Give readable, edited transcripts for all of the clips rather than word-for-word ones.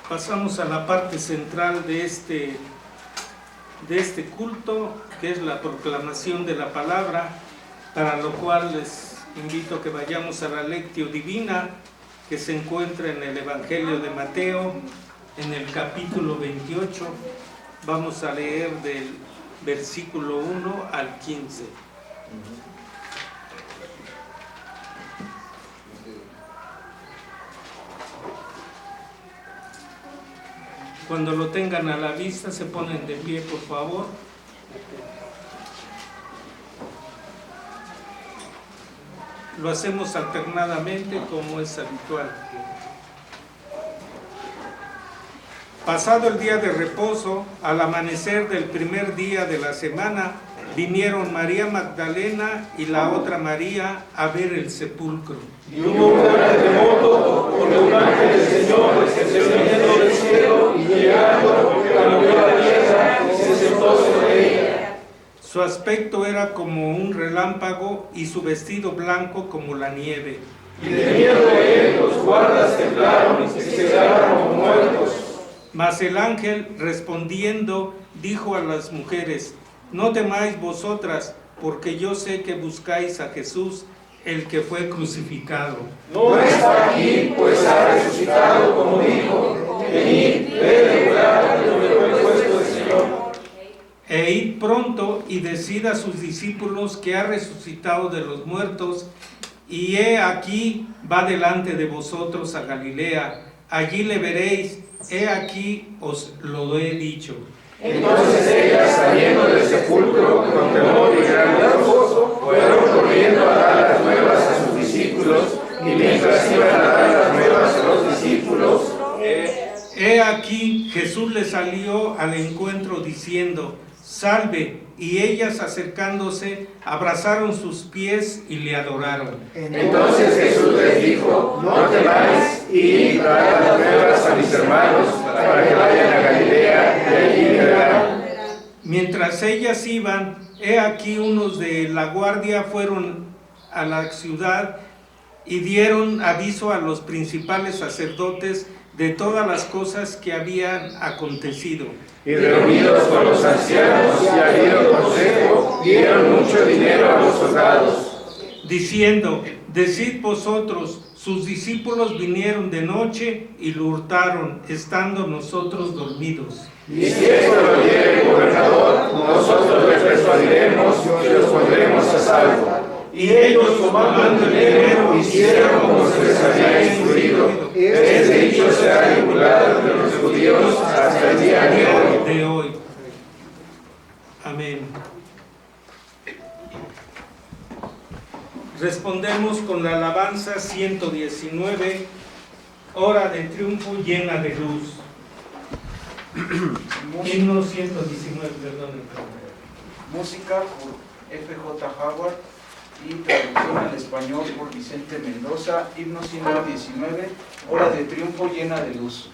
Pasamos a la parte central de este culto, que es la proclamación de la palabra, para lo cual les invito a que vayamos a la Lectio Divina, que se encuentra en el Evangelio de Mateo, en el capítulo 28. Vamos a leer del versículo 1 al 15. Cuando lo tengan a la vista, se ponen de pie, por favor. Lo hacemos alternadamente, como es habitual. Pasado el día de reposo, al amanecer del primer día de la semana, vinieron María Magdalena y la otra María a ver el sepulcro. Y hubo un gran terremoto, porque un ángel del Señor descendiendo del cielo y llegando, cambió la tierra y se sentó sobre ella. Su aspecto era como un relámpago y su vestido blanco como la nieve. Y de miedo de él los guardas temblaron y se quedaron como muertos. Mas el ángel, respondiendo, dijo a las mujeres: no temáis vosotras, porque yo sé que buscáis a Jesús, el que fue crucificado. No está aquí, pues ha resucitado, como dijo. Venid, ved el lugar donde fue puesto el Señor. E id pronto y decid a sus discípulos que ha resucitado de los muertos, y he aquí va delante de vosotros a Galilea, allí le veréis, he aquí os lo he dicho. Entonces ellas, saliendo del sepulcro con temor y gran gozo, fueron corriendo a dar las nuevas a sus discípulos, y mientras iban a dar las nuevas a los discípulos, he aquí Jesús les salió al encuentro diciendo: salve, y ellas acercándose abrazaron sus pies y le adoraron. entonces Jesús les dijo: no temáis, y traed las nuevas a mis hermanos, para que vayan a Galilea, y allí me verán. Mientras ellas iban, he aquí unos de la guardia fueron a la ciudad y dieron aviso a los principales sacerdotes de todas las cosas que habían acontecido. Y reunidos con los ancianos y habido consejo, dieron mucho dinero a los soldados, diciendo: decid vosotros, sus discípulos vinieron de noche y lo hurtaron, estando nosotros dormidos. y si esto lo oyere el gobernador, nosotros les persuadiremos y los pondremos a salvo. Y ellos, tomando el dinero, hicieron como se les había instruido. Este dicho se ha divulgado entre los judíos hasta el día de hoy. Amén. Respondemos con la alabanza 119, hora de triunfo llena de luz. Himno 119, perdón. Música por F.J. Howard y traducción al español por Vicente Mendoza. Himno 119, hora de triunfo llena de luz.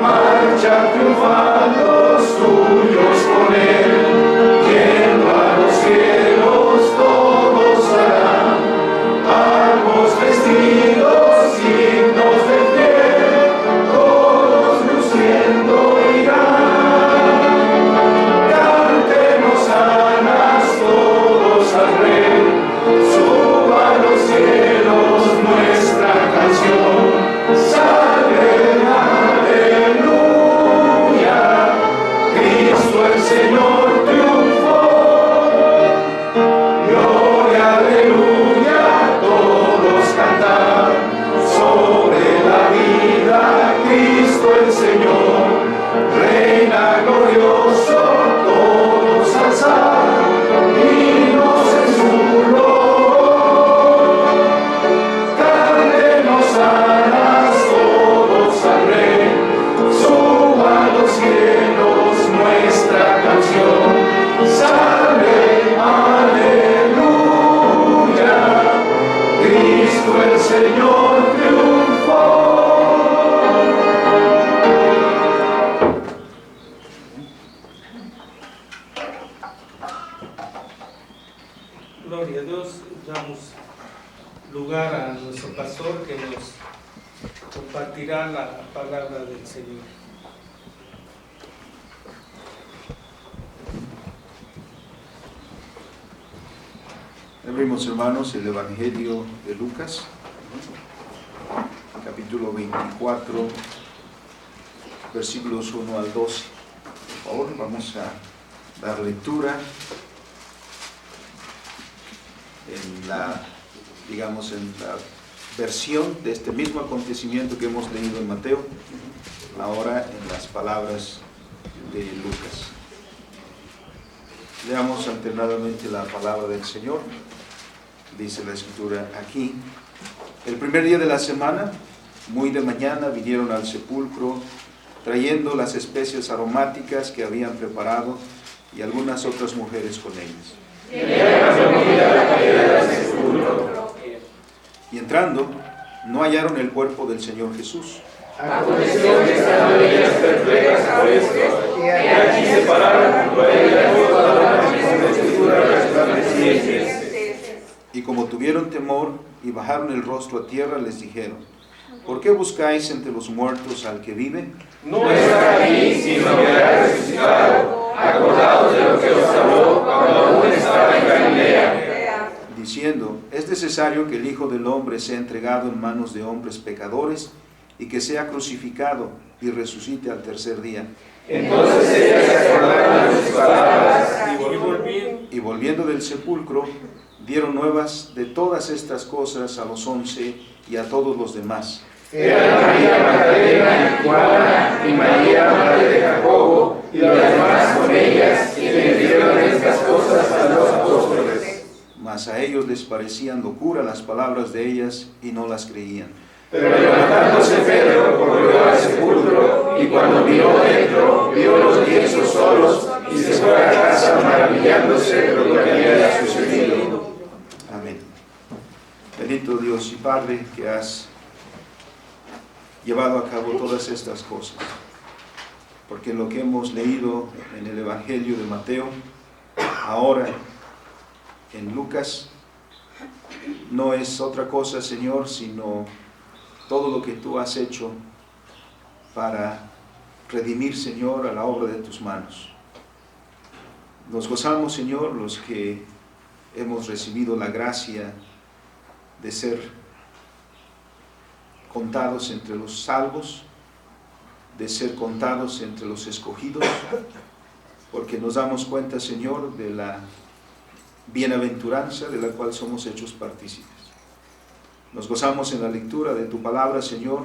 Marcha triunfando los tuyos con él, yendo Gloria a Dios. Damos lugar a nuestro pastor que nos compartirá la palabra del Señor. Abrimos, hermanos, el Evangelio de Lucas, capítulo 24, versículos 1 al 12. Por favor, vamos a dar lectura en la versión de este mismo acontecimiento que hemos leído en Mateo, ahora en las palabras de Lucas. Leamos alternadamente la palabra del Señor. Dice la Escritura aquí: el primer día de la semana, muy de mañana, vinieron al sepulcro trayendo las especias aromáticas que habían preparado y algunas otras mujeres con ellas. Y entrando, no hallaron el cuerpo del Señor Jesús. Aconteció que estando ellas perplejas por esto, y aquí se pararon junto a ellas todas las vestiduras resplandecientes. Y como tuvieron temor y bajaron el rostro a tierra, les dijeron: ¿por qué buscáis entre los muertos al que vive? No está aquí, sino que ha resucitado. Acordaos de lo que os habló cuando aún estaba en Galilea, diciendo: es necesario que el Hijo del Hombre sea entregado en manos de hombres pecadores y que sea crucificado y resucite al tercer día. Entonces ellas se acordaron de sus palabras y volviendo del sepulcro, dieron nuevas de todas estas cosas a los 11 y a todos los demás. Eran María Magdalena y Juana y María, madre de Jacobo, y los demás con ellas, quienes dieron estas cosas a los apóstoles. Mas a ellos les parecían locura las palabras de ellas y no las creían. Pero levantándose Pedro, corrió al sepulcro, y cuando miró dentro, vio los lienzos solos, y se fue a casa maravillándose de lo que había sucedido. Amén. Bendito Dios y Padre, que has llevado a cabo todas estas cosas, porque lo que hemos leído en el Evangelio de Mateo, ahora en Lucas, no es otra cosa, Señor, sino todo lo que tú has hecho para redimir, Señor, a la obra de tus manos. Nos gozamos, Señor, los que hemos recibido la gracia de ser contados entre los salvos, de ser contados entre los escogidos, porque nos damos cuenta, Señor, de la bienaventuranza de la cual somos hechos partícipes. Nos gozamos en la lectura de tu palabra, Señor.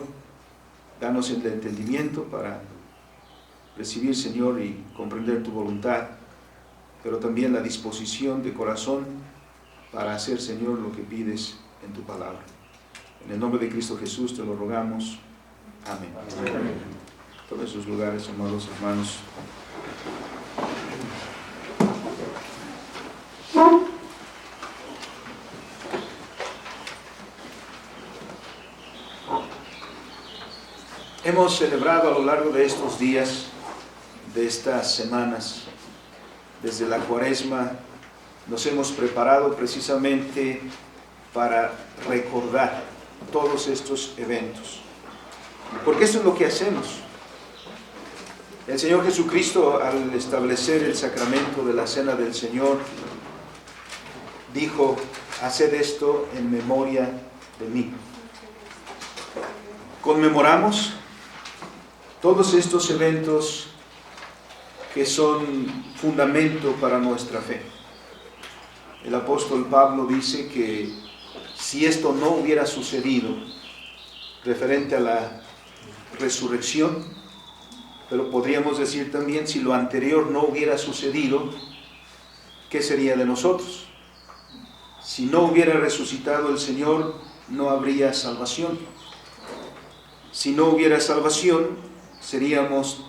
Danos el entendimiento para recibir, Señor, y comprender tu voluntad, pero también la disposición de corazón para hacer, Señor, lo que pides en tu palabra. En el nombre de Cristo Jesús te lo rogamos. Amén. Amén. Tomen sus lugares, amados hermanos. Hemos celebrado a lo largo de estos días, de estas semanas, desde la Cuaresma, nos hemos preparado precisamente para recordar todos estos eventos. Porque eso es lo que hacemos. El Señor Jesucristo, al establecer el sacramento de la Cena del Señor, dijo: haced esto en memoria de mí. Conmemoramos todos estos eventos que son fundamento para nuestra fe. El apóstol Pablo dice que si esto no hubiera sucedido, referente a la resurrección, pero podríamos decir también, si lo anterior no hubiera sucedido, ¿qué sería de nosotros? Si no hubiera resucitado el Señor, no habría salvación. Si no hubiera salvación, seríamos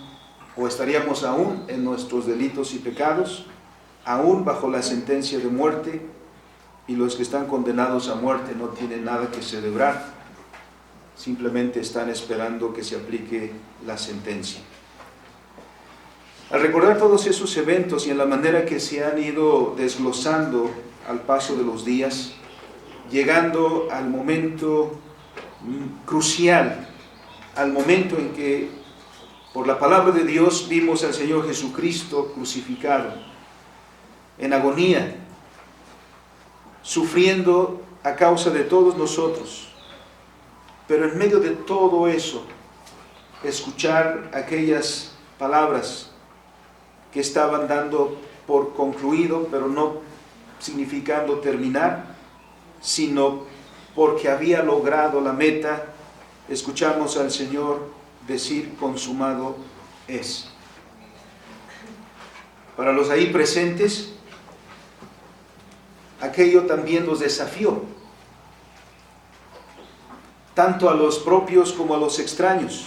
o estaríamos aún en nuestros delitos y pecados, aún bajo la sentencia de muerte, y los que están condenados a muerte no tienen nada que celebrar, simplemente están esperando que se aplique la sentencia. Al recordar todos esos eventos y en la manera que se han ido desglosando al paso de los días, llegando al momento crucial, al momento en que por la palabra de Dios vimos al Señor Jesucristo crucificado, en agonía, sufriendo a causa de todos nosotros. Pero en medio de todo eso, escuchar aquellas palabras que estaban dando por concluido, pero no significando terminar, sino porque había logrado la meta, escuchamos al Señor decir: consumado es. Para los ahí presentes, aquello también los desafió, tanto a los propios como a los extraños,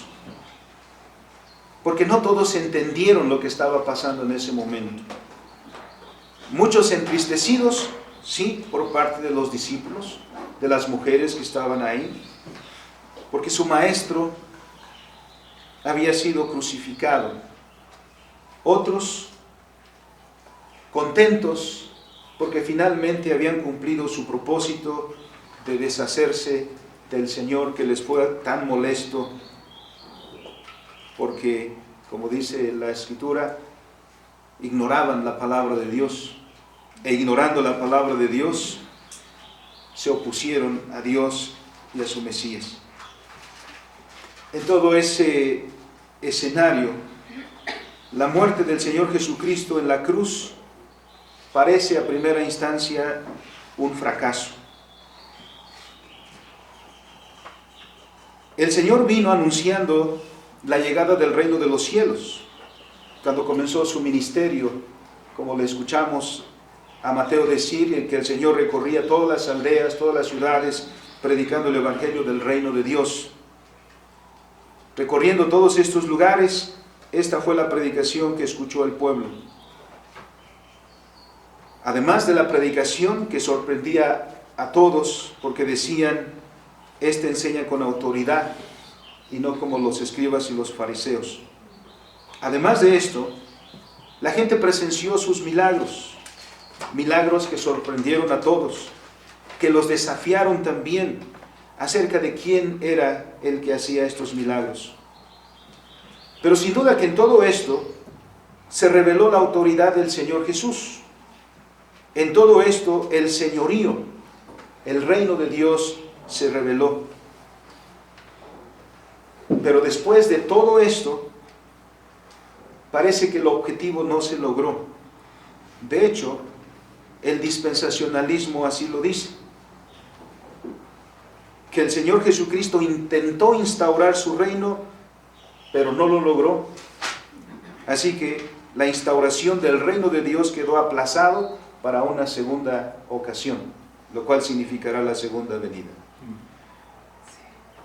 porque no todos entendieron lo que estaba pasando en ese momento. Muchos entristecidos, sí, por parte de los discípulos, de las mujeres que estaban ahí, porque su maestro había sido crucificado. Otros contentos porque finalmente habían cumplido su propósito de deshacerse del Señor que les fue tan molesto, porque, como dice la Escritura, ignoraban la palabra de Dios, e ignorando la palabra de Dios, se opusieron a Dios y a su Mesías. En todo ese escenario, la muerte del Señor Jesucristo en la cruz parece a primera instancia un fracaso. El Señor vino anunciando la llegada del reino de los cielos. Cuando comenzó su ministerio, como le escuchamos a Mateo decir, en que el Señor recorría todas las aldeas, todas las ciudades, predicando el evangelio del reino de Dios. Recorriendo todos estos lugares, esta fue la predicación que escuchó el pueblo. Además de la predicación que sorprendía a todos, porque decían: este enseña con autoridad y no como los escribas y los fariseos. Además de esto, la gente presenció sus milagros, milagros que sorprendieron a todos, que los desafiaron también acerca de quién era el que hacía estos milagros. Pero sin duda que en todo esto se reveló la autoridad del Señor Jesús. En todo esto el señorío, el reino de Dios se reveló. Pero después de todo esto, parece que el objetivo no se logró. De hecho, el dispensacionalismo así lo dice, que el Señor Jesucristo intentó instaurar su reino, pero no lo logró. Así que la instauración del reino de Dios quedó aplazado para una segunda ocasión, lo cual significará la segunda venida.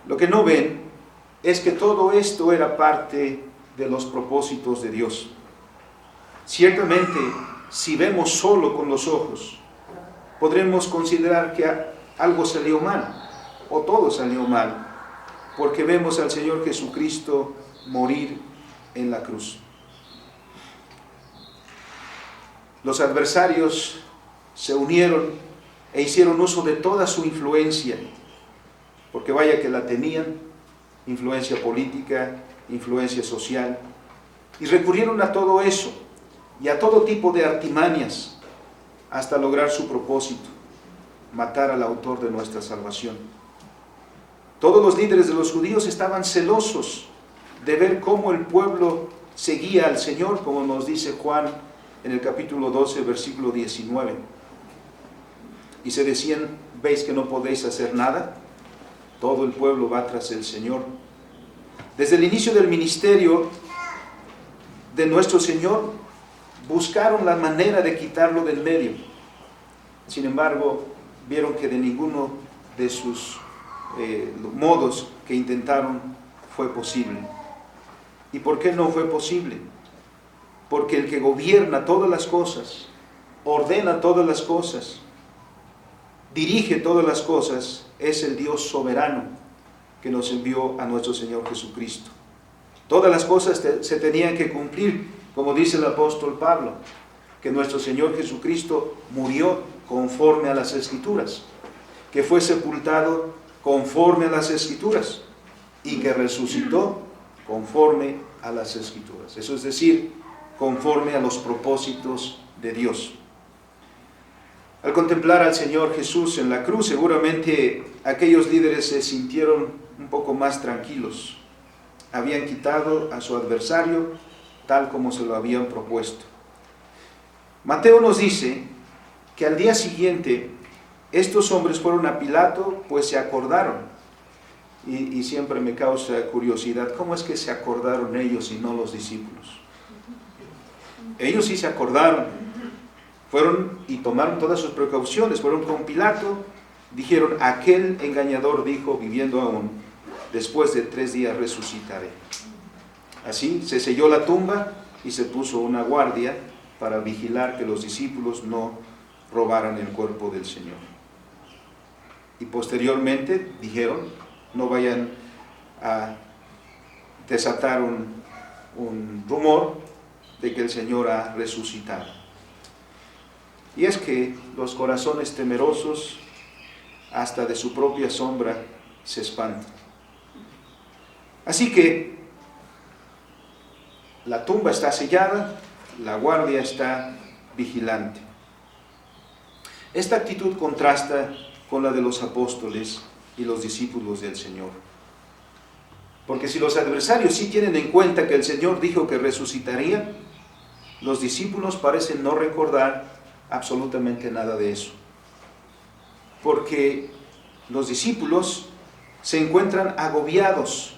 Lo que no ven es que todo esto era parte de los propósitos de Dios. Ciertamente, si vemos solo con los ojos, podremos considerar que algo salió mal, o todo salió mal, porque vemos al Señor Jesucristo morir en la cruz. Los adversarios se unieron e hicieron uso de toda su influencia, porque vaya que la tenían, influencia política, influencia social, y recurrieron a todo eso y a todo tipo de artimañas hasta lograr su propósito: matar al autor de nuestra salvación. Todos los líderes de los judíos estaban celosos de ver cómo el pueblo seguía al Señor, como nos dice Juan en el capítulo 12, versículo 19. Y se decían: ¿veis que no podéis hacer nada? Todo el pueblo va tras el Señor. Desde el inicio del ministerio de nuestro Señor, buscaron la manera de quitarlo del medio. Sin embargo, vieron que de ninguno de sus modos que intentaron fue posible. ¿Y por qué no fue posible? Porque el que gobierna todas las cosas, ordena todas las cosas, dirige todas las cosas, es el Dios soberano que nos envió a nuestro Señor Jesucristo. Todas las cosas se tenían que cumplir, como dice el apóstol Pablo, que nuestro Señor Jesucristo murió conforme a las Escrituras, que fue sepultado conforme a las Escrituras y que resucitó conforme a las Escrituras. Eso es decir, conforme a los propósitos de Dios. Al contemplar al Señor Jesús en la cruz, seguramente aquellos líderes se sintieron un poco más tranquilos. Habían quitado a su adversario tal como se lo habían propuesto. Mateo nos dice que al día siguiente estos hombres fueron a Pilato, pues se acordaron. Y siempre me causa curiosidad, ¿cómo es que se acordaron ellos y no los discípulos? Ellos sí se acordaron. Fueron y tomaron todas sus precauciones, fueron con Pilato, dijeron, aquel engañador dijo, viviendo aún, después de 3 días resucitaré. Así se selló la tumba y se puso una guardia para vigilar que los discípulos no robaran el cuerpo del Señor. Y posteriormente dijeron, no vayan a desatar un rumor de que el Señor ha resucitado. Y es que los corazones temerosos, hasta de su propia sombra, se espantan. Así que la tumba está sellada, la guardia está vigilante. Esta actitud contrasta con la de los apóstoles y los discípulos del Señor. Porque si los adversarios sí tienen en cuenta que el Señor dijo que resucitaría, los discípulos parecen no recordar absolutamente nada de eso. Porque los discípulos se encuentran agobiados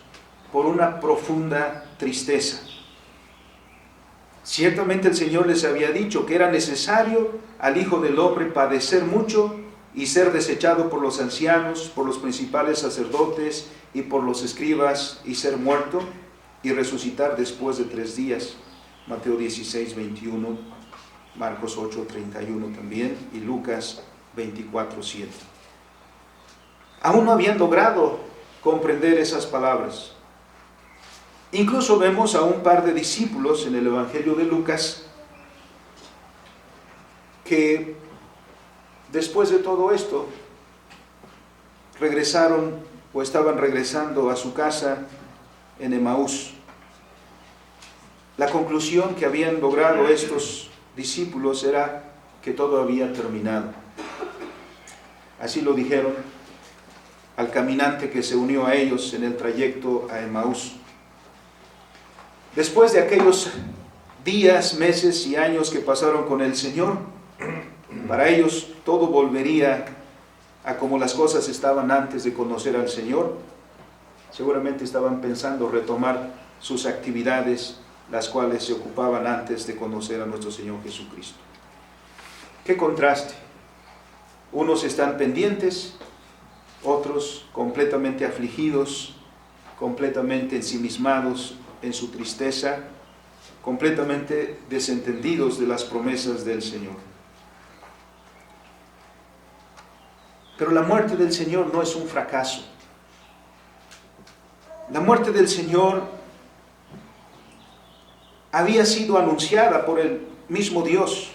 por una profunda tristeza. Ciertamente el Señor les había dicho que era necesario al Hijo del Hombre padecer mucho y ser desechado por los ancianos, por los principales sacerdotes y por los escribas, y ser muerto y resucitar después de 3 días. Mateo 16, 21, Marcos 8, 31 también, y Lucas 24, 7. Aún no habían logrado comprender esas palabras. Incluso vemos a un par de discípulos en el Evangelio de Lucas que después de todo esto regresaron o estaban regresando a su casa en Emaús. La conclusión que habían logrado estos discípulos era que todo había terminado. Así lo dijeron al caminante que se unió a ellos en el trayecto a Emaús. Después de aquellos días, meses y años que pasaron con el Señor, para ellos todo volvería a como las cosas estaban antes de conocer al Señor. Seguramente estaban pensando retomar sus actividades, las cuales se ocupaban antes de conocer a nuestro Señor Jesucristo. ¡Qué contraste! Unos están pendientes, otros completamente afligidos, completamente ensimismados en su tristeza, completamente desentendidos de las promesas del Señor. Pero la muerte del Señor no es un fracaso. La muerte del Señor había sido anunciada por el mismo Dios.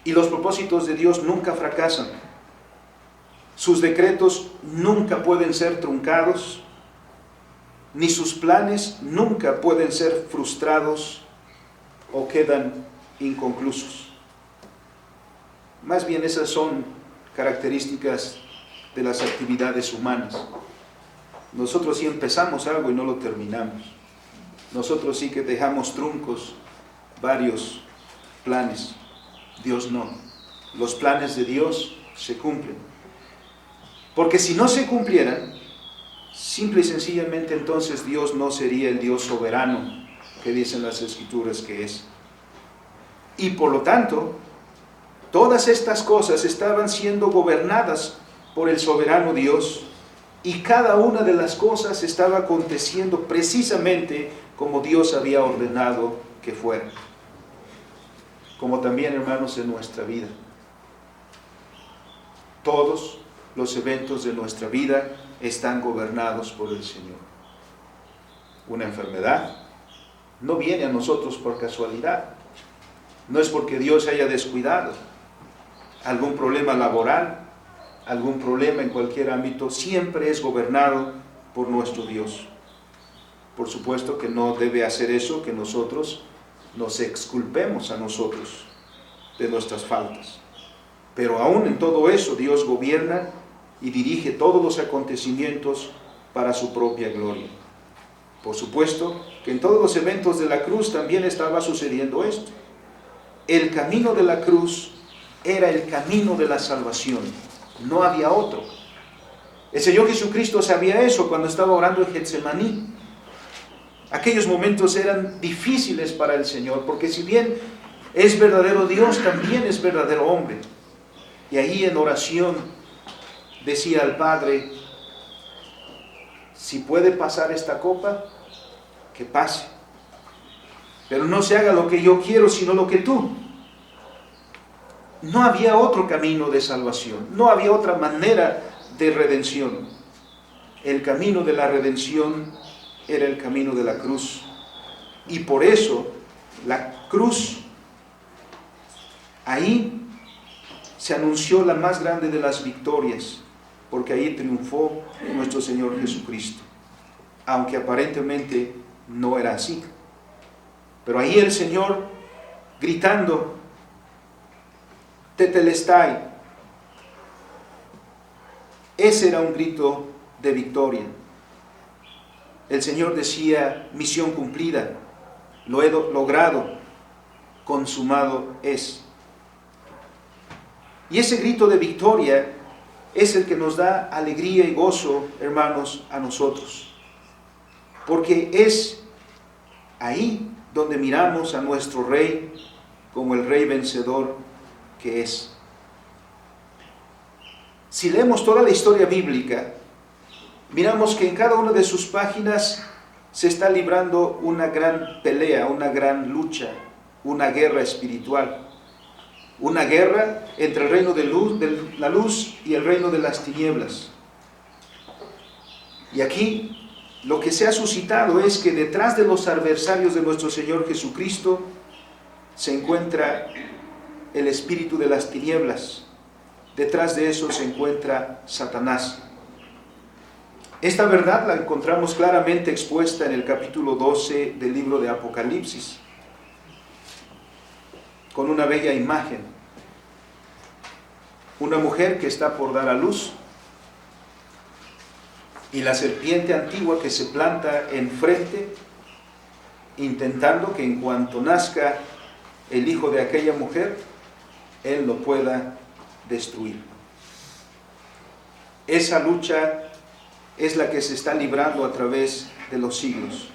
Y los propósitos de Dios nunca fracasan. Sus decretos nunca pueden ser truncados, ni sus planes nunca pueden ser frustrados o quedan inconclusos. Más bien esas son características de las actividades humanas. Nosotros sí empezamos algo y no lo terminamos. Nosotros sí que dejamos truncos varios planes. Dios no. Los planes de Dios se cumplen. Porque si no se cumplieran, simple y sencillamente entonces Dios no sería el Dios soberano que dicen las Escrituras que es. Y por lo tanto, todas estas cosas estaban siendo gobernadas por el soberano Dios, y cada una de las cosas estaba aconteciendo precisamente como Dios había ordenado que fuera. Como también, hermanos, en nuestra vida. Todos los eventos de nuestra vida están gobernados por el Señor. Una enfermedad no viene a nosotros por casualidad. No es porque Dios haya descuidado. algún problema laboral, algún problema en cualquier ámbito, siempre es gobernado por nuestro Dios. Por supuesto que no debe hacer eso que nosotros nos exculpemos a nosotros de nuestras faltas. Pero aún en todo eso Dios gobierna y dirige todos los acontecimientos para su propia gloria. Por supuesto que en todos los eventos de la cruz también estaba sucediendo esto. El camino de la cruz era el camino de la salvación, no había otro. El Señor Jesucristo sabía eso cuando estaba orando en Getsemaní. Aquellos momentos eran difíciles para el Señor, porque si bien es verdadero Dios, también es verdadero hombre. Y ahí en oración decía al Padre: si puede pasar esta copa, que pase. Pero no se haga lo que yo quiero, sino lo que tú. No había otro camino de salvación, no había otra manera de redención. El camino de la redención era el camino de la cruz. Y por eso la cruz, ahí se anunció la más grande de las victorias, porque ahí triunfó nuestro Señor Jesucristo, aunque aparentemente no era así. Pero ahí el Señor gritando: Tetelestai. Ese era un grito de victoria. El Señor decía: misión cumplida, lo he logrado, consumado es. Y ese grito de victoria es el que nos da alegría y gozo, hermanos, a nosotros. Porque es ahí donde miramos a nuestro Rey como el Rey vencedor que es. Si leemos toda la historia bíblica, miramos que en cada una de sus páginas se está librando una gran pelea, una gran lucha, una guerra espiritual. Una guerra entre el reino de la luz y el reino de las tinieblas. Y aquí lo que se ha suscitado es que detrás de los adversarios de nuestro Señor Jesucristo se encuentra el espíritu de las tinieblas. Detrás de eso se encuentra Satanás. Esta verdad la encontramos claramente expuesta en el capítulo 12 del libro de Apocalipsis, con una bella imagen. Una mujer que está por dar a luz y la serpiente antigua que se planta enfrente, intentando que en cuanto nazca el hijo de aquella mujer, él lo pueda destruir. Esa lucha es la que se está librando a través de los siglos.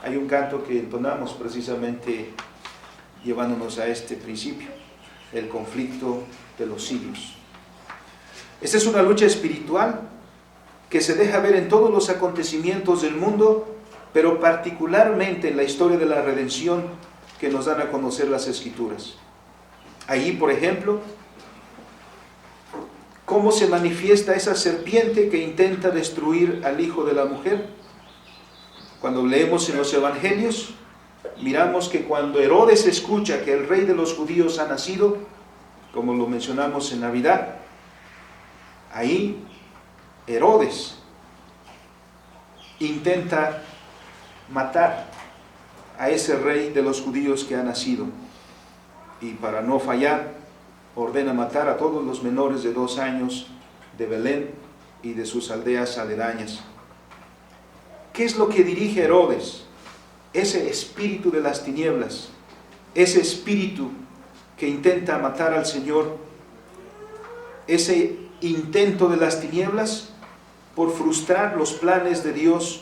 Hay un canto que entonamos precisamente llevándonos a este principio, el conflicto de los siglos. Esta es una lucha espiritual que se deja ver en todos los acontecimientos del mundo, pero particularmente en la historia de la redención que nos dan a conocer las Escrituras. Allí, por ejemplo, cómo se manifiesta esa serpiente que intenta destruir al hijo de la mujer. Cuando leemos en los evangelios, miramos que cuando Herodes escucha que el rey de los judíos ha nacido, como lo mencionamos en Navidad, ahí Herodes intenta matar a ese rey de los judíos que ha nacido. Y para no fallar, ordena matar a todos los menores de 2 años de Belén y de sus aldeas aledañas. ¿Qué es lo que dirige Herodes? Ese espíritu de las tinieblas, ese espíritu que intenta matar al Señor, ese intento de las tinieblas por frustrar los planes de Dios,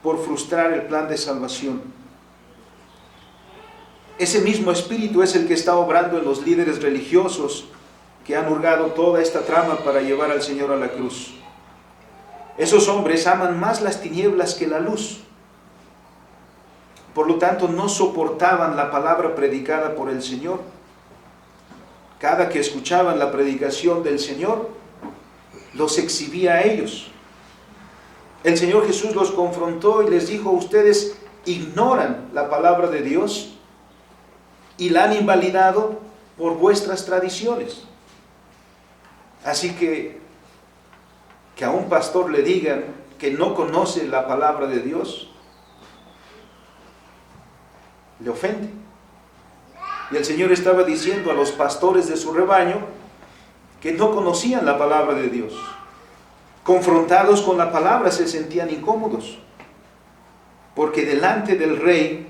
por frustrar el plan de salvación. Ese mismo espíritu es el que está obrando en los líderes religiosos que han hurgado toda esta trama para llevar al Señor a la cruz. Esos hombres aman más las tinieblas que la luz. Por lo tanto, no soportaban la palabra predicada por el Señor. Cada que escuchaban la predicación del Señor, los exhibía a ellos. El Señor Jesús los confrontó y les dijo: ustedes ignoran la palabra de Dios y la han invalidado por vuestras tradiciones. Así que a un pastor le digan que no conoce la palabra de Dios, le ofende. Y el Señor estaba diciendo a los pastores de su rebaño que no conocían la palabra de Dios. Confrontados con la palabra se sentían incómodos, porque delante del rey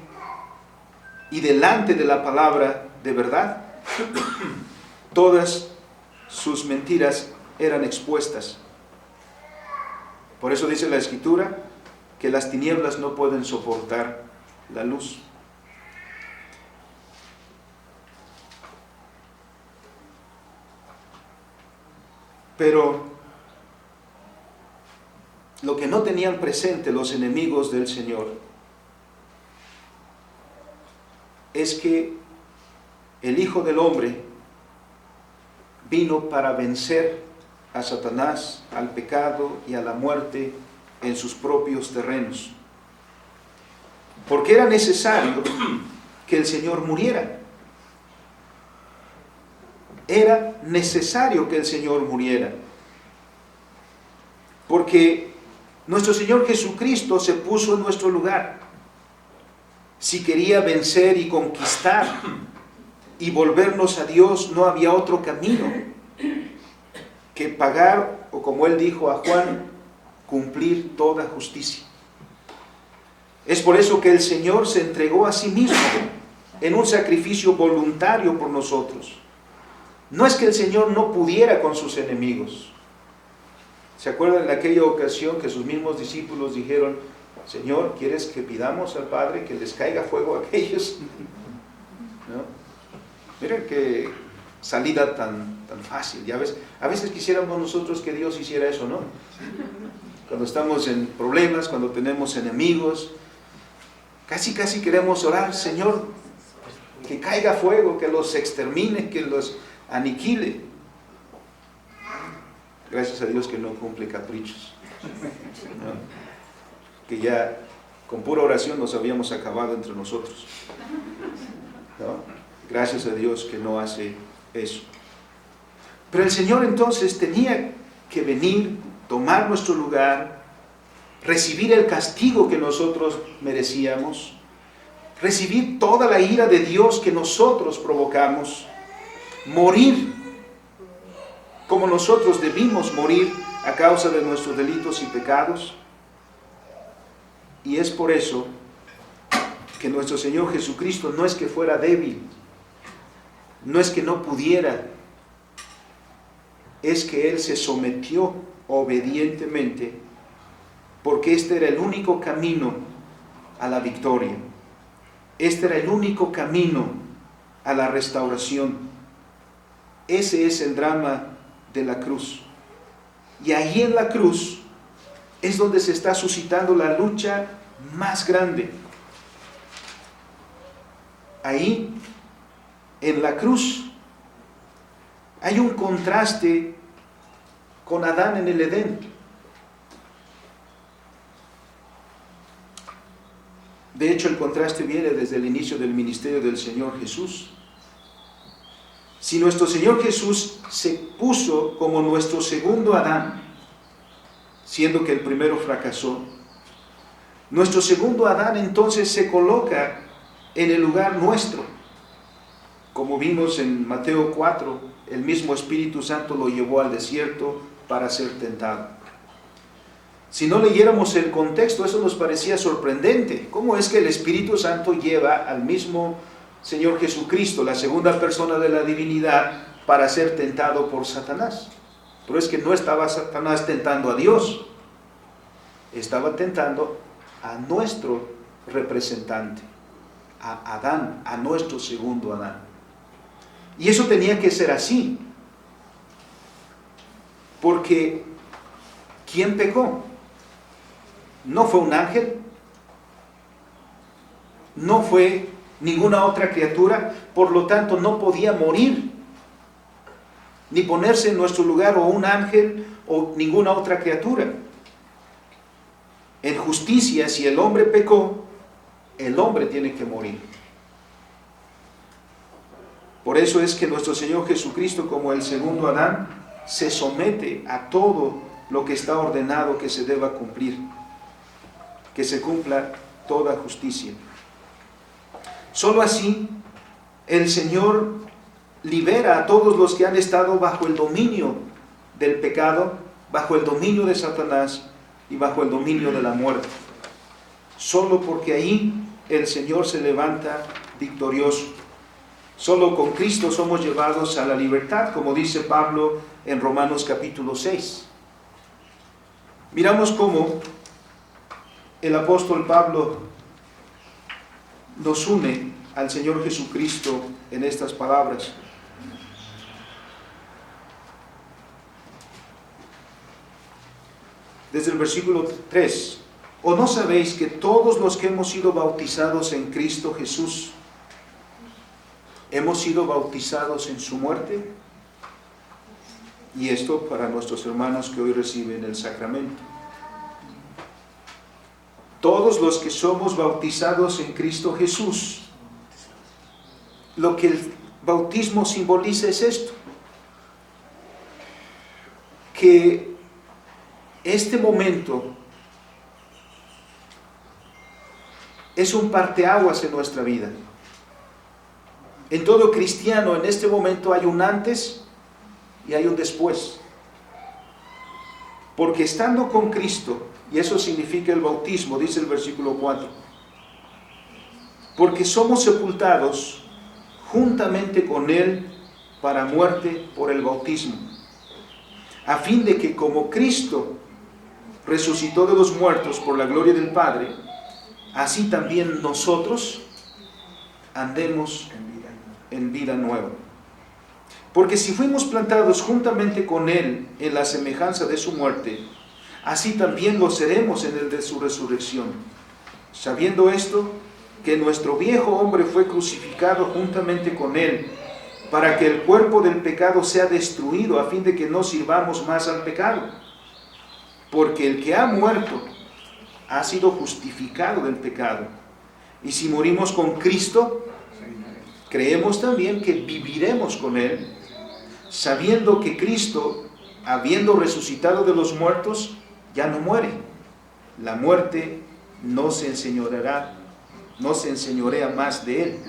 y delante de la palabra de verdad, todas sus mentiras eran expuestas. Por eso dice la Escritura que las tinieblas no pueden soportar la luz. Pero lo que no tenían presente los enemigos del Señor es que el Hijo del Hombre vino para vencer a Satanás, al pecado y a la muerte en sus propios terrenos. Porque era necesario que el Señor muriera. Era necesario que el Señor muriera. Porque nuestro Señor Jesucristo se puso en nuestro lugar. Si quería vencer y conquistar y volvernos a Dios, no había otro camino que pagar, o como Él dijo a Juan, cumplir toda justicia. Es por eso que el Señor se entregó a sí mismo en un sacrificio voluntario por nosotros. No es que el Señor no pudiera con sus enemigos. ¿Se acuerdan de aquella ocasión que sus mismos discípulos dijeron: Señor, ¿quieres que pidamos al Padre que les caiga fuego a aquellos? ¿No? Miren qué salida tan fácil. Ya ves, a veces quisiéramos nosotros que Dios hiciera eso, ¿no? Cuando estamos en problemas, cuando tenemos enemigos, casi queremos orar: Señor, que caiga fuego, que los extermine, que los aniquile. Gracias a Dios que no cumple caprichos, ¿no? Que ya con pura oración nos habíamos acabado entre nosotros, ¿no? Gracias a Dios que no hace eso. Pero el Señor entonces tenía que venir, tomar nuestro lugar, recibir el castigo que nosotros merecíamos, recibir toda la ira de Dios que nosotros provocamos, morir como nosotros debimos morir a causa de nuestros delitos y pecados. Y es por eso que nuestro Señor Jesucristo no es que fuera débil, no es que no pudiera, es que Él se sometió obedientemente, porque este era el único camino a la victoria. Este era el único camino a la restauración. Ese es el drama de la cruz. Y ahí en la cruz es donde se está suscitando la lucha más grande. Ahí, en la cruz, hay un contraste con Adán en el Edén. De hecho, el contraste viene desde el inicio del ministerio del Señor Jesús. Si nuestro Señor Jesús se puso como nuestro segundo Adán, siendo que el primero fracasó, nuestro segundo Adán entonces se coloca en el lugar nuestro. Como vimos en Mateo 4, el mismo Espíritu Santo lo llevó al desierto para ser tentado. Si no leyéramos el contexto, eso nos parecía sorprendente. ¿Cómo es que el Espíritu Santo lleva al mismo Señor Jesucristo, la segunda persona de la divinidad, para ser tentado por Satanás? Pero es que no estaba Satanás tentando a Dios, estaba tentando a nuestro representante, a Adán, a nuestro segundo Adán. Y eso tenía que ser así, porque ¿quién pecó? No fue un ángel, no fue ninguna otra criatura, por lo tanto no podía morir, ni ponerse en nuestro lugar o un ángel o ninguna otra criatura. En justicia, si el hombre pecó, el hombre tiene que morir. Por eso es que nuestro Señor Jesucristo, como el segundo Adán, se somete a todo lo que está ordenado que se deba cumplir, que se cumpla toda justicia. Solo así el Señor libera a todos los que han estado bajo el dominio del pecado, bajo el dominio de Satanás y bajo el dominio de la muerte. Solo porque ahí el Señor se levanta victorioso. Solo con Cristo somos llevados a la libertad, como dice Pablo en Romanos capítulo 6. Miramos cómo el apóstol Pablo nos une al Señor Jesucristo en estas palabras. Desde el versículo 3. ¿O no sabéis que todos los que hemos sido bautizados en Cristo Jesús, hemos sido bautizados en su muerte? Y esto para nuestros hermanos que hoy reciben el sacramento. Todos los que somos bautizados en Cristo Jesús, lo que el bautismo simboliza es esto, que este momento es un parteaguas en nuestra vida. En todo cristiano, en este momento hay un antes y hay un después. Porque estando con Cristo, y eso significa el bautismo, dice el versículo 4, porque somos sepultados juntamente con Él para muerte por el bautismo, a fin de que como Cristo resucitó de los muertos por la gloria del Padre, así también nosotros andemos en vida nueva. Porque si fuimos plantados juntamente con Él en la semejanza de su muerte, así también lo seremos en el de su resurrección. Sabiendo esto, que nuestro viejo hombre fue crucificado juntamente con Él, para que el cuerpo del pecado sea destruido, a fin de que no sirvamos más al pecado. Porque el que ha muerto ha sido justificado del pecado. Y si morimos con Cristo, creemos también que viviremos con Él, sabiendo que Cristo, habiendo resucitado de los muertos, ya no muere. La muerte no se enseñorea más de Él,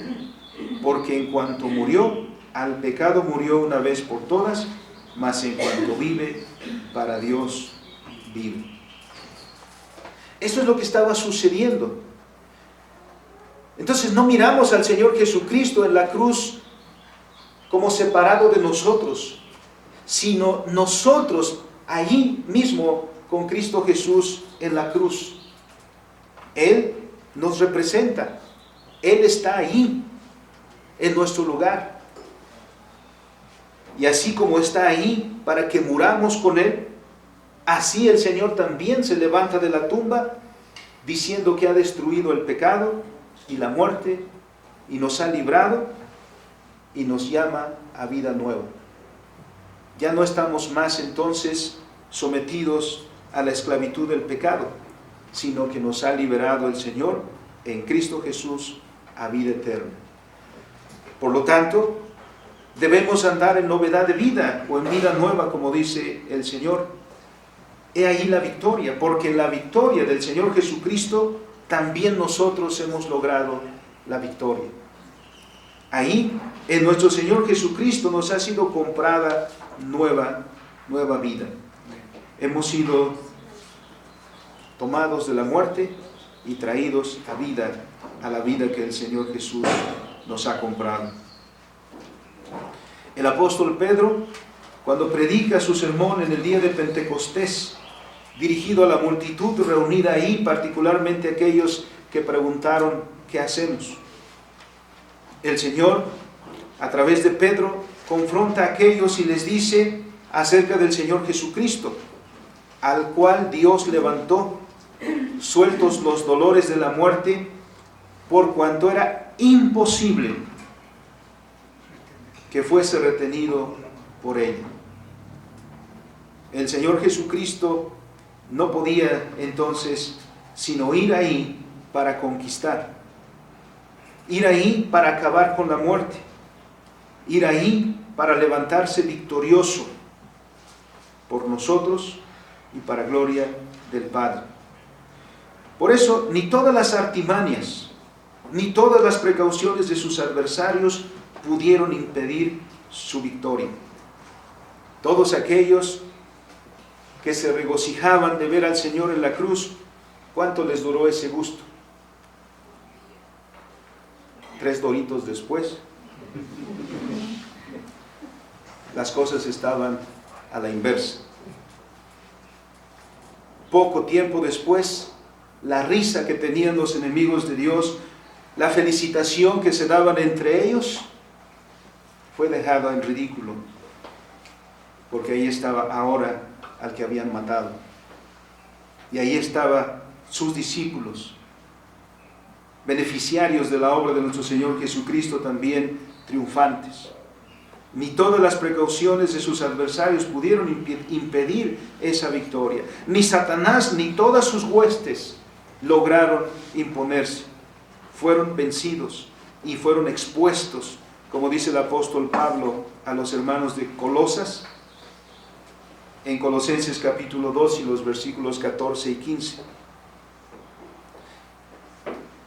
porque en cuanto murió, al pecado murió una vez por todas, mas en cuanto vive, para Dios vive. Eso es lo que estaba sucediendo. Entonces no miramos al Señor Jesucristo en la cruz como separado de nosotros, sino nosotros allí mismo con Cristo Jesús en la cruz. Él nos representa, Él está ahí en nuestro lugar. Y así como está ahí para que muramos con Él, así el Señor también se levanta de la tumba diciendo que ha destruido el pecado y la muerte y nos ha librado y nos llama a vida nueva. Ya no estamos más entonces sometidos a la esclavitud del pecado, sino que nos ha liberado el Señor en Cristo Jesús a vida eterna. Por lo tanto, debemos andar en novedad de vida o en vida nueva, como dice el Señor. He ahí la victoria, porque en la victoria del Señor Jesucristo también nosotros hemos logrado la victoria. Ahí, en nuestro Señor Jesucristo nos ha sido comprada nueva vida. Hemos sido tomados de la muerte y traídos a la vida que el Señor Jesús nos ha comprado. El apóstol Pedro, cuando predica su sermón en el día de Pentecostés, dirigido a la multitud reunida ahí, particularmente aquellos que preguntaron, ¿qué hacemos? El Señor, a través de Pedro, confronta a aquellos y les dice acerca del Señor Jesucristo, al cual Dios levantó, sueltos los dolores de la muerte, por cuanto era imposible que fuese retenido por ella. El Señor Jesucristo no podía entonces sino ir ahí para conquistar, ir ahí para acabar con la muerte. ir ahí para levantarse victorioso por nosotros y para gloria del Padre. Por eso, ni todas las artimañas, ni todas las precauciones de sus adversarios pudieron impedir su victoria. Todos aquellos que se regocijaban de ver al Señor en la cruz, ¿cuánto les duró ese gusto? 3 doritos después, las cosas estaban a la inversa. Poco tiempo después, la risa que tenían los enemigos de Dios, la felicitación que se daban entre ellos, fue dejada en ridículo, porque ahí estaba ahora al que habían matado, y ahí estaban sus discípulos, beneficiarios de la obra de nuestro Señor Jesucristo, también triunfantes. Ni todas las precauciones de sus adversarios pudieron impedir esa victoria. Ni Satanás ni todas sus huestes lograron imponerse. Fueron vencidos y fueron expuestos, como dice el apóstol Pablo a los hermanos de Colosas, en Colosenses capítulo 2 y los versículos 14 y 15.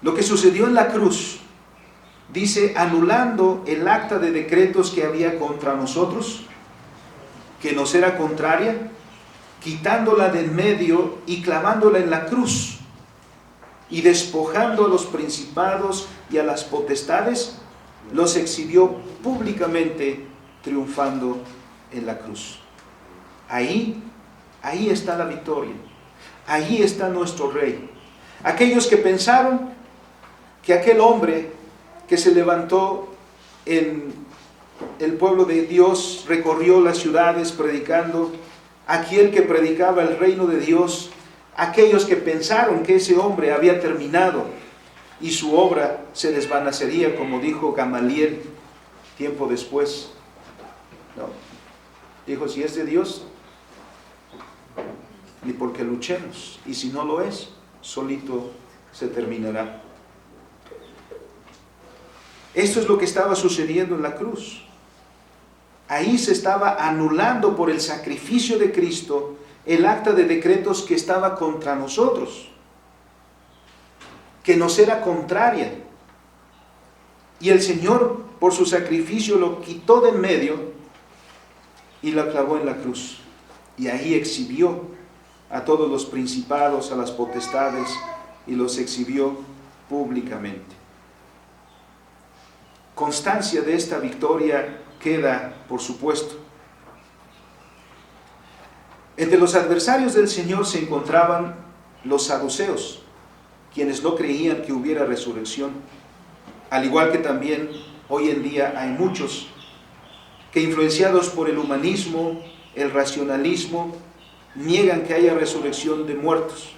Lo que sucedió en la cruz, dice, anulando el acta de decretos que había contra nosotros, que nos era contraria, quitándola de en medio y clavándola en la cruz, y despojando a los principados y a las potestades, los exhibió públicamente, triunfando en la cruz. Ahí está la victoria, ahí está nuestro Rey. Aquellos que pensaron que aquel hombre que se levantó en el pueblo de Dios, recorrió las ciudades predicando, aquel que predicaba el reino de Dios, aquellos que pensaron que ese hombre había terminado y su obra se desvanecería, como dijo Gamaliel tiempo después. No, dijo, si es de Dios, ni porque luchemos, y si no lo es, solito se terminará. Esto es lo que estaba sucediendo en la cruz. Ahí se estaba anulando por el sacrificio de Cristo el acta de decretos que estaba contra nosotros, que nos era contraria. Y el Señor, por su sacrificio, lo quitó de en medio y la clavó en la cruz. Y ahí exhibió a todos los principados, a las potestades, y los exhibió públicamente. Constancia de esta victoria queda, por supuesto. Entre los adversarios del Señor se encontraban los saduceos, quienes no creían que hubiera resurrección, al igual que también hoy en día hay muchos que, influenciados por el humanismo, el racionalismo, niegan que haya resurrección de muertos,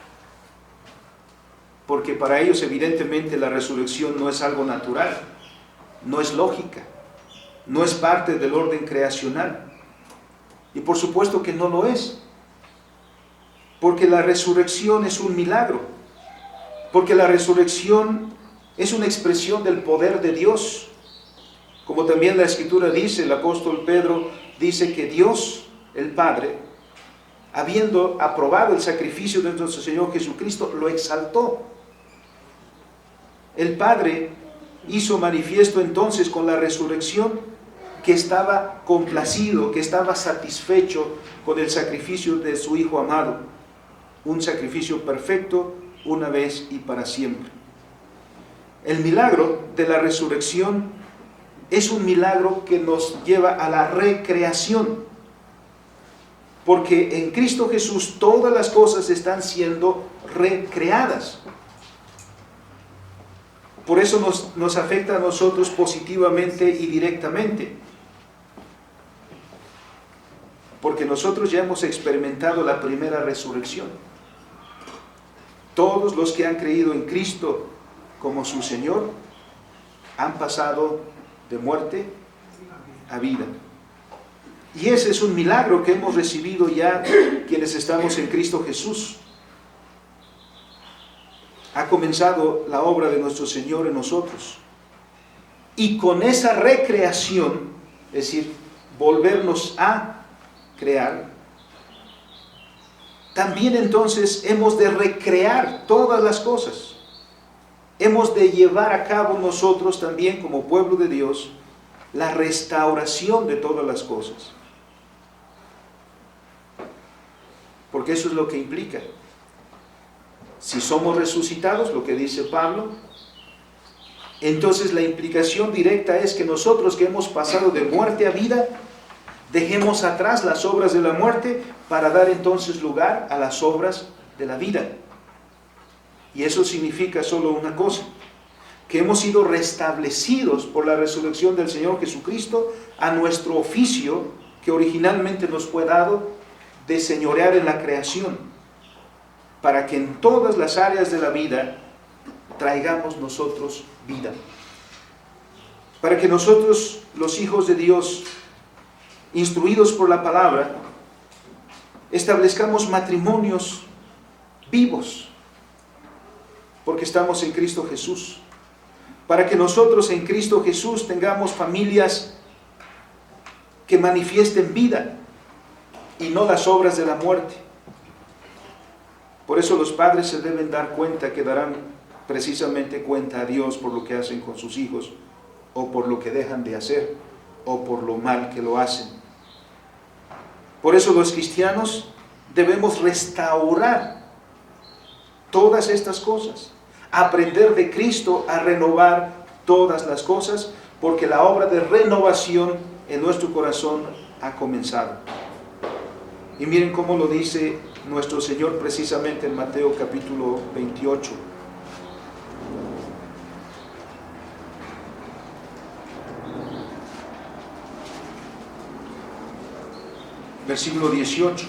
porque para ellos evidentemente la resurrección no es algo natural, no es lógica, no es parte del orden creacional. Y por supuesto que no lo es, porque la resurrección es un milagro, porque la resurrección es una expresión del poder de Dios. Como también la Escritura dice, el apóstol Pedro dice que Dios, el Padre, habiendo aprobado el sacrificio de nuestro Señor Jesucristo, lo exaltó. El Padre hizo manifiesto entonces con la resurrección que estaba complacido, que estaba satisfecho con el sacrificio de su Hijo amado, un sacrificio perfecto, una vez y para siempre. El milagro de la resurrección es un milagro que nos lleva a la recreación, porque en Cristo Jesús todas las cosas están siendo recreadas. Por eso nos afecta a nosotros positivamente y directamente, porque nosotros ya hemos experimentado la primera resurrección. Todos los que han creído en Cristo como su Señor han pasado de muerte a vida. Y ese es un milagro que hemos recibido ya quienes estamos en Cristo Jesús. Ha comenzado la obra de nuestro Señor en nosotros. Y con esa recreación es decir, volvernos a crear, también entonces hemos de recrear todas las cosas. Hemos de llevar a cabo nosotros también como pueblo de Dios la restauración de todas las cosas. Porque eso es lo que implica. Si somos resucitados, lo que dice Pablo, entonces la implicación directa es que nosotros que hemos pasado de muerte a vida, dejemos atrás las obras de la muerte para dar entonces lugar a las obras de la vida. Y eso significa solo una cosa, que hemos sido restablecidos por la resurrección del Señor Jesucristo a nuestro oficio que originalmente nos fue dado de señorear en la creación, para que en todas las áreas de la vida traigamos nosotros vida. Para que nosotros, los hijos de Dios, instruidos por la palabra, establezcamos matrimonios vivos, porque estamos en Cristo Jesús. Para que nosotros en Cristo Jesús tengamos familias que manifiesten vida y no las obras de la muerte. Por eso los padres se deben dar cuenta que darán precisamente cuenta a Dios por lo que hacen con sus hijos, o por lo que dejan de hacer, o por lo mal que lo hacen. Por eso los cristianos debemos restaurar todas estas cosas, aprender de Cristo a renovar todas las cosas, porque la obra de renovación en nuestro corazón ha comenzado. Y miren cómo lo dice nuestro Señor precisamente en Mateo capítulo 28. Versículo 18.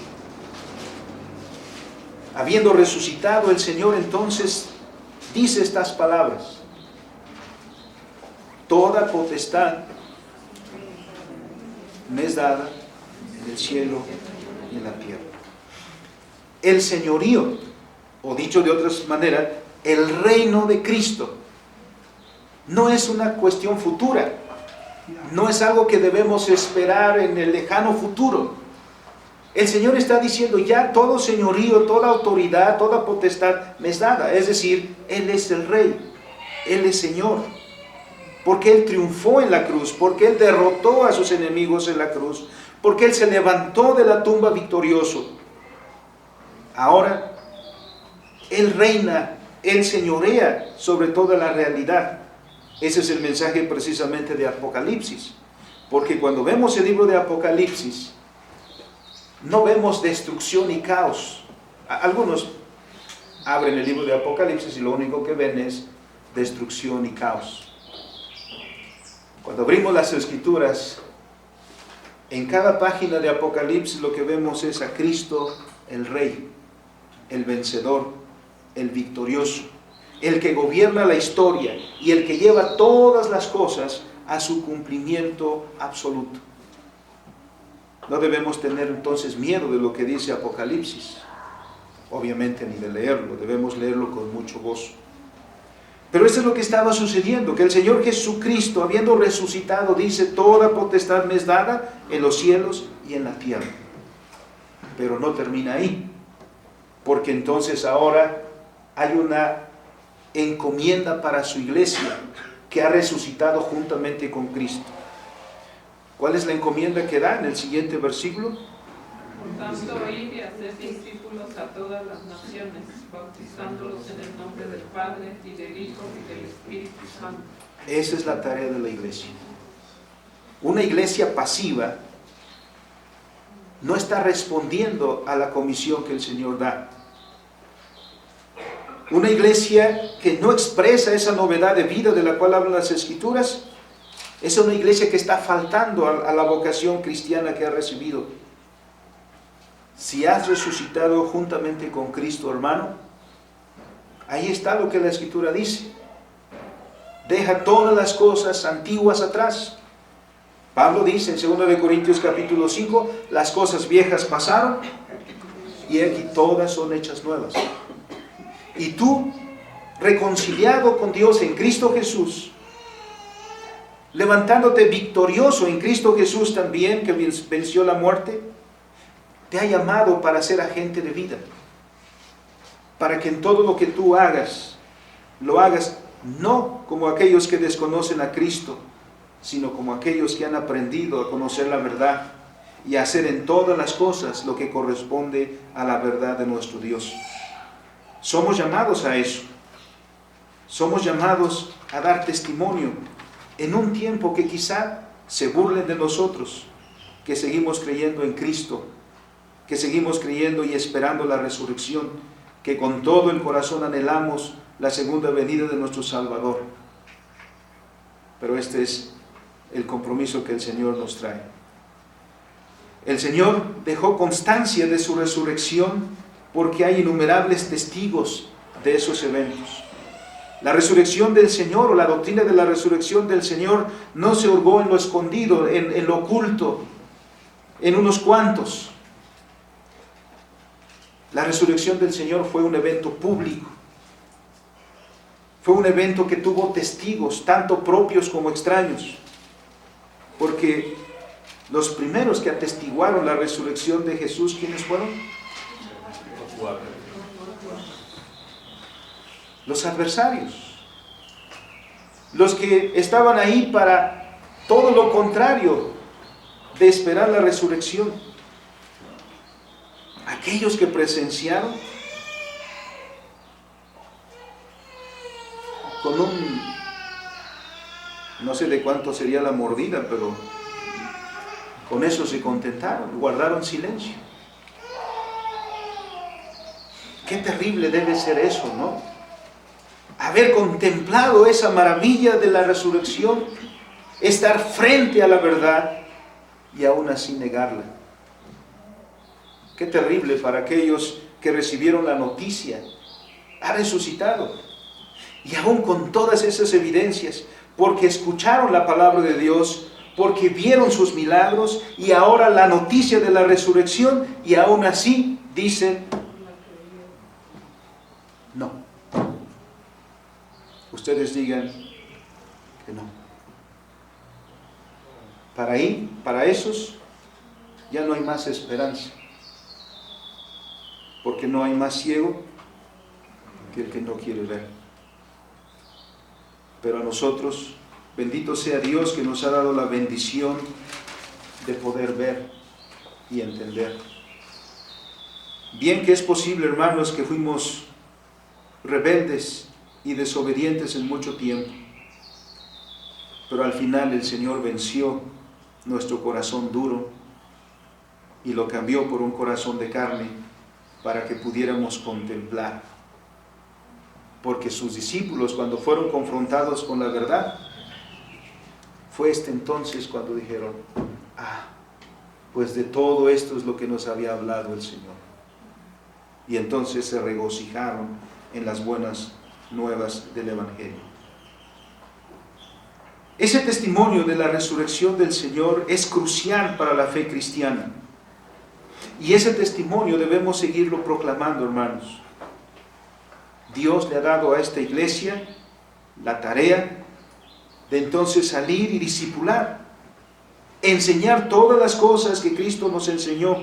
Habiendo resucitado el Señor, entonces dice estas palabras: toda potestad me es dada en el cielo y en la tierra. El señorío, o dicho de otra manera, el reino de Cristo, no es una cuestión futura, no es algo que debemos esperar en el lejano futuro. El Señor está diciendo: ya todo señorío, toda autoridad, toda potestad me es dada. Es decir, Él es el Rey, Él es Señor, porque Él triunfó en la cruz, porque Él derrotó a sus enemigos en la cruz, porque Él se levantó de la tumba victorioso. Ahora, Él reina, Él señorea sobre toda la realidad. Ese es el mensaje precisamente de Apocalipsis, porque cuando vemos el libro de Apocalipsis, no vemos destrucción y caos. Algunos abren el libro de Apocalipsis y lo único que ven es destrucción y caos. Cuando abrimos las Escrituras, en cada página de Apocalipsis lo que vemos es a Cristo, el Rey, el vencedor, el victorioso, el que gobierna la historia y el que lleva todas las cosas a su cumplimiento absoluto. No debemos tener entonces miedo de lo que dice Apocalipsis, obviamente, ni de leerlo. Debemos leerlo con mucho gozo. Pero esto es lo que estaba sucediendo, que el Señor Jesucristo, habiendo resucitado, dice: toda potestad me es dada en los cielos y en la tierra. Pero no termina ahí, porque entonces ahora hay una encomienda para su iglesia que ha resucitado juntamente con Cristo. ¿Cuál es la encomienda que da en el siguiente versículo? Por tanto, id y haced discípulos a todas las naciones, bautizándolos en el nombre del Padre, y del Hijo, y del Espíritu Santo. Esa es la tarea de la iglesia. Una iglesia pasiva no está respondiendo a la comisión que el Señor da. Una iglesia que no expresa esa novedad de vida de la cual hablan las Escrituras, es una iglesia que está faltando a la vocación cristiana que ha recibido. Si has resucitado juntamente con Cristo, hermano, ahí está lo que la Escritura dice: deja todas las cosas antiguas atrás. Pablo dice en 2 Corintios capítulo 5, las cosas viejas pasaron y aquí todas son hechas nuevas. Y tú, reconciliado con Dios en Cristo Jesús, levantándote victorioso en Cristo Jesús también, que venció la muerte, te ha llamado para ser agente de vida, para que en todo lo que tú hagas, lo hagas no como aquellos que desconocen a Cristo, sino como aquellos que han aprendido a conocer la verdad y a hacer en todas las cosas lo que corresponde a la verdad de nuestro Dios. Somos llamados a eso. Somos llamados a dar testimonio en un tiempo que quizá se burlen de nosotros, que seguimos creyendo en Cristo, que seguimos creyendo y esperando la resurrección, que con todo el corazón anhelamos la segunda venida de nuestro Salvador. Pero este es el compromiso que el Señor nos trae. El Señor dejó constancia de su resurrección porque hay innumerables testigos de esos eventos. La resurrección del Señor, o la doctrina de la resurrección del Señor, no se hurgó en lo escondido, en lo oculto, en unos cuantos. La resurrección del Señor fue un evento público. Fue un evento que tuvo testigos, tanto propios como extraños. Porque los primeros que atestiguaron la resurrección de Jesús, ¿quiénes fueron? Los adversarios. Los que estaban ahí para todo lo contrario de esperar la resurrección. Aquellos que presenciaron con no sé de cuánto sería la mordida, pero con eso se contentaron, guardaron silencio. Qué terrible debe ser eso, ¿no? Haber contemplado esa maravilla de la resurrección, estar frente a la verdad y aún así negarla. Qué terrible para aquellos que recibieron la noticia, ha resucitado. Y aún con todas esas evidencias, porque escucharon la palabra de Dios, porque vieron sus milagros y ahora la noticia de la resurrección, y aún así dicen, no. Ustedes digan que no. Para esos ya no hay más esperanza, porque no hay más ciego que el que no quiere ver. Pero a nosotros, bendito sea Dios que nos ha dado la bendición de poder ver y entender. Bien que es posible, hermanos, que fuimos rebeldes y desobedientes en mucho tiempo, pero al final el Señor venció nuestro corazón duro y lo cambió por un corazón de carne para que pudiéramos contemplar. Porque sus discípulos, cuando fueron confrontados con la verdad, fue entonces cuando dijeron, pues de todo esto es lo que nos había hablado el Señor. Y entonces se regocijaron en las buenas nuevas del Evangelio. Ese testimonio de la resurrección del Señor es crucial para la fe cristiana. Y ese testimonio debemos seguirlo proclamando, hermanos. Dios le ha dado a esta iglesia la tarea de entonces salir y discipular, enseñar todas las cosas que Cristo nos enseñó.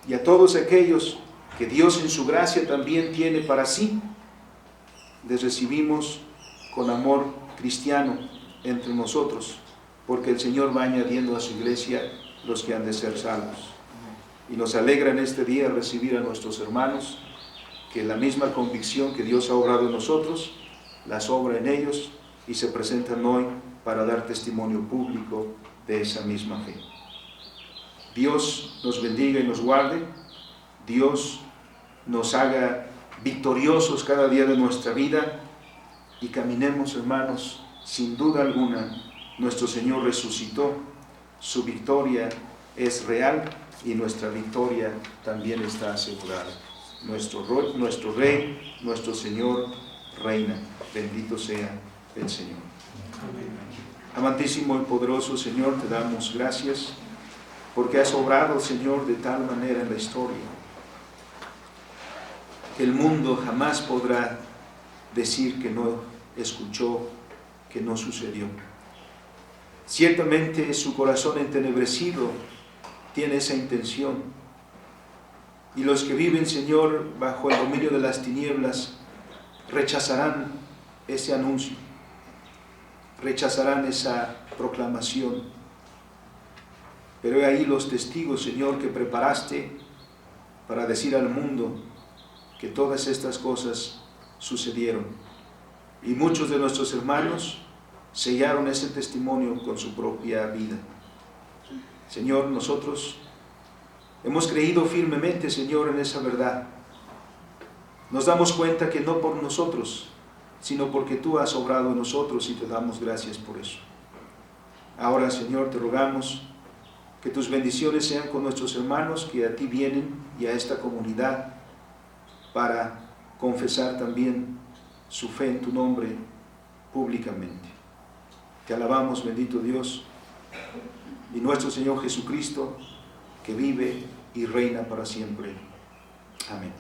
Y a todos aquellos que Dios en su gracia también tiene para sí, les recibimos con amor cristiano entre nosotros, porque el Señor va añadiendo a su iglesia los que han de ser salvos. Y nos alegra en este día recibir a nuestros hermanos, que la misma convicción que Dios ha obrado en nosotros, las obra en ellos y se presentan hoy para dar testimonio público de esa misma fe. Dios nos bendiga y nos guarde. Dios nos haga victoriosos cada día de nuestra vida y caminemos, hermanos, sin duda alguna, nuestro Señor resucitó, su victoria es real y nuestra victoria también está asegurada. Nuestro Rey, nuestro Señor, reina. Bendito sea el Señor. Amantísimo y poderoso Señor, te damos gracias porque has obrado, Señor, de tal manera en la historia que el mundo jamás podrá decir que no escuchó, que que no sucedió. Ciertamente su corazón entenebrecido tiene esa intención. Y los que viven, Señor, bajo el dominio de las tinieblas, rechazarán ese anuncio, rechazarán esa proclamación. Pero he ahí los testigos, Señor, que preparaste para decir al mundo que todas estas cosas sucedieron. Y muchos de nuestros hermanos sellaron ese testimonio con su propia vida. Señor, nosotros hemos creído firmemente, Señor, en esa verdad. Nos damos cuenta que no por nosotros, sino porque tú has obrado en nosotros, y te damos gracias por eso. Ahora, Señor, te rogamos que tus bendiciones sean con nuestros hermanos que a ti vienen y a esta comunidad para confesar también su fe en tu nombre públicamente. Te alabamos, bendito Dios, y nuestro Señor Jesucristo, que vive y reina para siempre. Amén.